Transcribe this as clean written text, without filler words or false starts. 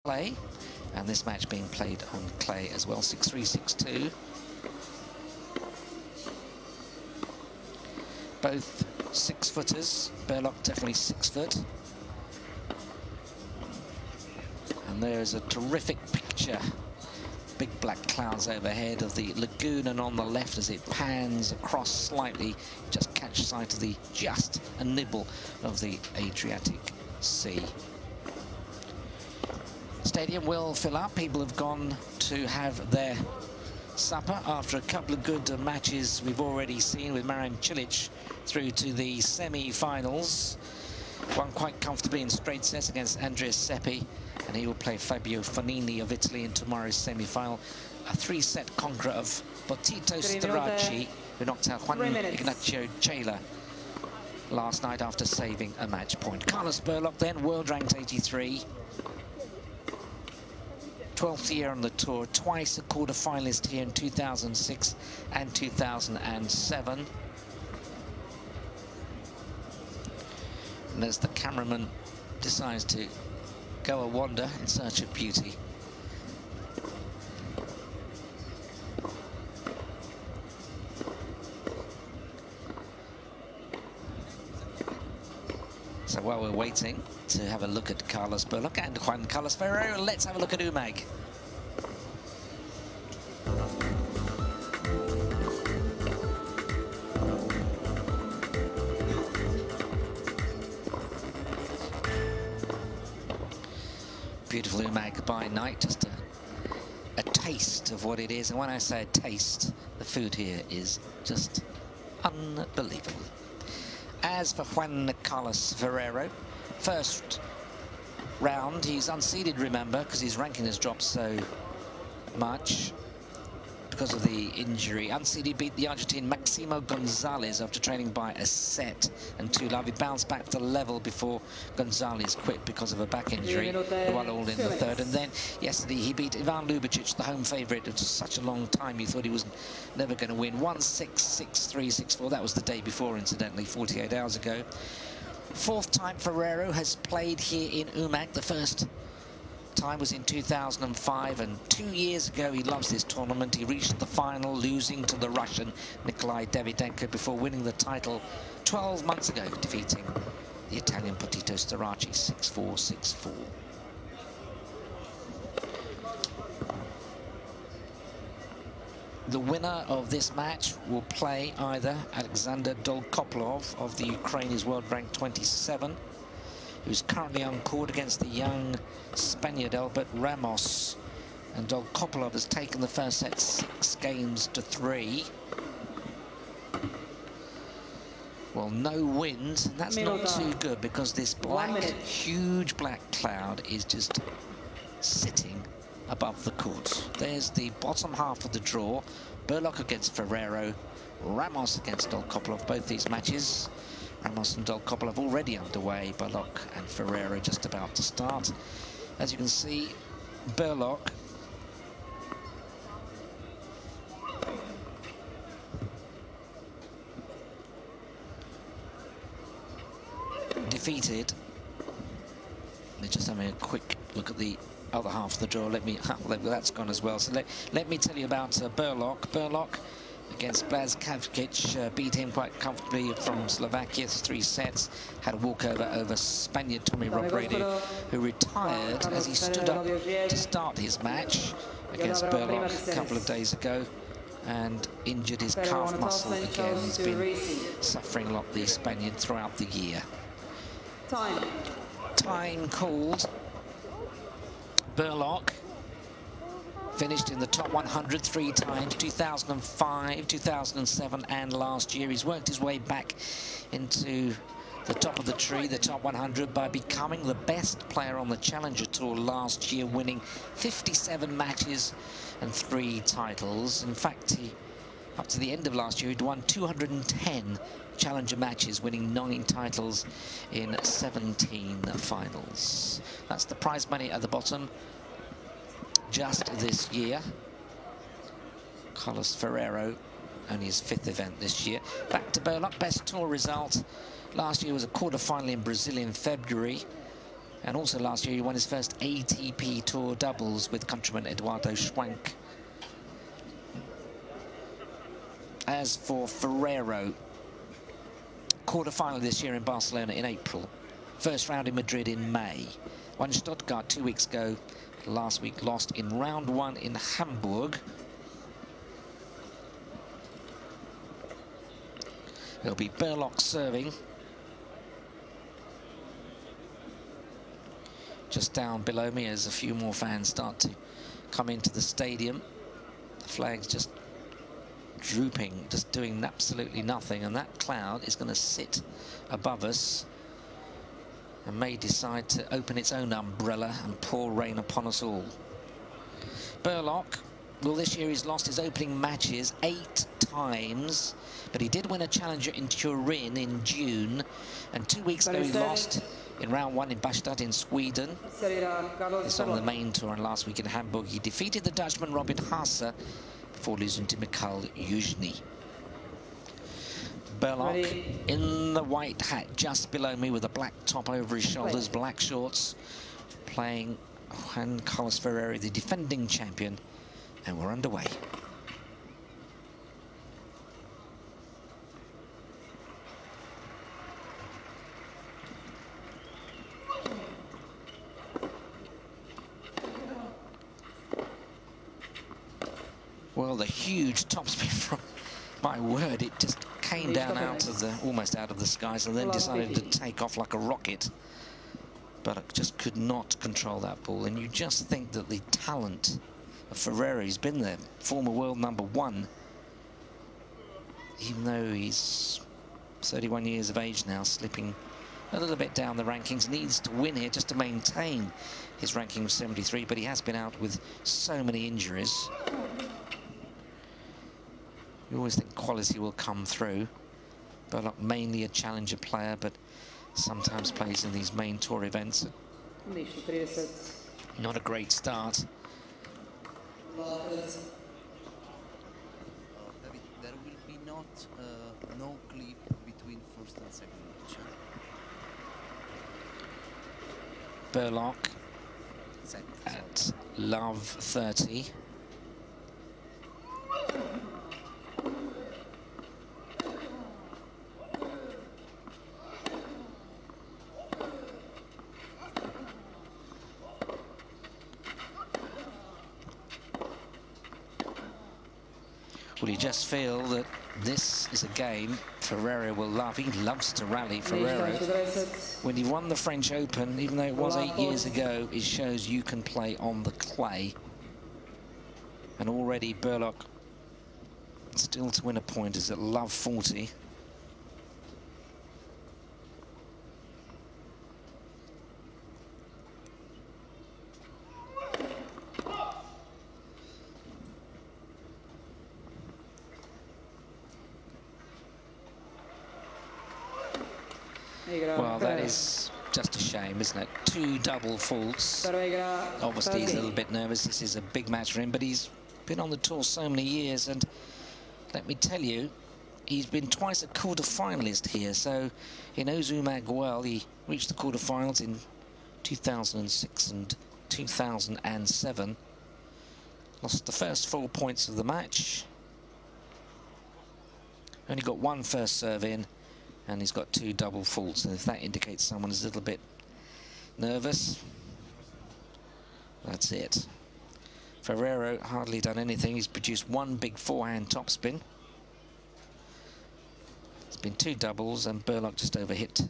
clay, and this match being played on clay as well. 6-3, 6-2. Both 6-footers. Berlocq definitely 6 foot. And there's a terrific picture. Big black clouds overhead of the lagoon, and on the left as it pans across slightly, just catch sight of just a nibble of the Adriatic Sea. Stadium will fill up. People have gone to have their supper after a couple of good matches we've already seen, with Marin Cilic through to the semi-finals. Won quite comfortably in straight sets against Andrea Seppi, and he will play Fabio Fognini of Italy in tomorrow's semi-final. A 3-set conqueror of Botito Starace, who knocked out Juan Ignacio Chela last night after saving a match point. Carlos Berlocq then, world ranked 83. 12th year on the tour, twice a quarter-finalist here in 2006 and 2007. And as the cameraman decides to go a wander in search of beauty. So while we're waiting to have a look at Carlos Berlocq and Juan Carlos Ferrero, let's have a look at Umag. Beautiful Umag by night, just a taste of what it is. And when I say a taste, the food here is just unbelievable. As for Juan Carlos Ferrero, first round, he's unseeded, remember, because his ranking has dropped so much because of the injury. Unseeded beat the Argentine Maximo Gonzalez after trailing by a set and 2-love. He bounced back to level before Gonzalez quit because of a back injury. He won all in the third. And then yesterday he beat Ivan Lubicic, the home favourite of such a long time. You thought he was never going to win. 1-6, 6-3, 6-4. That was the day before, incidentally, 48 hours ago. Fourth time Ferrero has played here in Umag. The first time was in 2005, and 2 years ago he loves this tournament. He reached the final, losing to the Russian Nikolai Davydenko before winning the title 12 months ago, defeating the Italian Botito Starace 6-4, 6-4. The winner of this match will play either Alexander Dolgopolov of the Ukraine, who's world ranked 27, who's currently on court against the young Spaniard Albert Ramos. And Dolgopolov has taken the first set 6-3. Well, no wind. That's not too good, because this huge black cloud is just sitting above the court. There's the bottom half of the draw. Berlocq against Ferrero, Ramos against Dolgopolov. Both these matches, Ramos and Dolgopolov, already underway. Berlocq and Ferrero just about to start. As you can see, Berlocq defeated. They're just having a quick look at the other half of the draw. That's gone as well. So let me tell you about Berlocq. Berlocq against Blazkavicic, beat him quite comfortably from Slovakia, 3 sets. Had a walkover over Spaniard Tommy Robredo, who retired as he stood up to start his match against Berlocq a couple of days ago and injured his calf muscle again. He's been suffering a lot, the Spaniard, throughout the year. Time called. Berlocq finished in the top 100 3 times, 2005, 2007 and last year. He's worked his way back into the top of the tree, the top 100, by becoming the best player on the Challenger Tour last year, winning 57 matches and 3 titles. In fact, up to the end of last year, he'd won 210 Challenger matches, winning 9 titles in 17 finals. That's the prize money at the bottom just this year. Carlos Ferrero, only his 5th event this year. Back to Berlocq, best tour result last year was a quarter-final in Brazil in February. And also last year he won his first ATP Tour doubles with countryman Eduardo Schwank. As for Ferrero, quarter-final this year in Barcelona in April. First round in Madrid in May. Won Stuttgart 2 weeks ago. Last week lost in round 1 in Hamburg. It'll be Berlocq serving. Just down below me as a few more fans start to come into the stadium. The flag's just drooping, just doing absolutely nothing, and that cloud is going to sit above us and may decide to open its own umbrella and pour rain upon us all. Berlocq, well, this year he's lost his opening matches 8 times, but he did win a challenger in Turin in June, and 2 weeks ago he lost in round 1 in Bastad in Sweden. He's on the main tour, and last week in Hamburg he defeated the Dutchman Robin Haase before losing to Mikhail Yuzhny. Berlocq in the white hat just below me with a black top over his shoulders, black shorts, playing Juan Carlos Ferrero, the defending champion, and we're underway. Well, the huge topspin from, my word, it just came down out of the, almost out of the skies, and then decided to take off like a rocket. But I just could not control that ball, and you just think that the talent of Ferrero, he's been there, former world #1, even though he's 31 years of age now, slipping a little bit down the rankings, needs to win here just to maintain his ranking of 73, but he has been out with so many injuries. You always think quality will come through. Berlocq mainly a challenger player, but sometimes plays in these main tour events. Not a great start. There will be no clip between first and second match. Berlocq at love 30. Well, you just feel that this is a game Ferrero will love. He loves to rally. Ferrero, when he won the French Open, even though it was 8 years ago, it shows you can play on the clay. And already Berlocq still to win a point is at love 40. Well, that is just a shame, isn't it? 2 double faults. Obviously, he's a little bit nervous. This is a big match for him, but he's been on the tour so many years, and let me tell you, he's been twice a quarter-finalist here, so he knows Umag well. He reached the quarter-finals in 2006 and 2007. Lost the first 4 points of the match. Only got 1 first serve in, and he's got 2 double faults, and if that indicates someone is a little bit nervous, that's it. Ferrero hardly done anything. He's produced 1 big forehand topspin. It's been 2 doubles, and Berlocq just overhit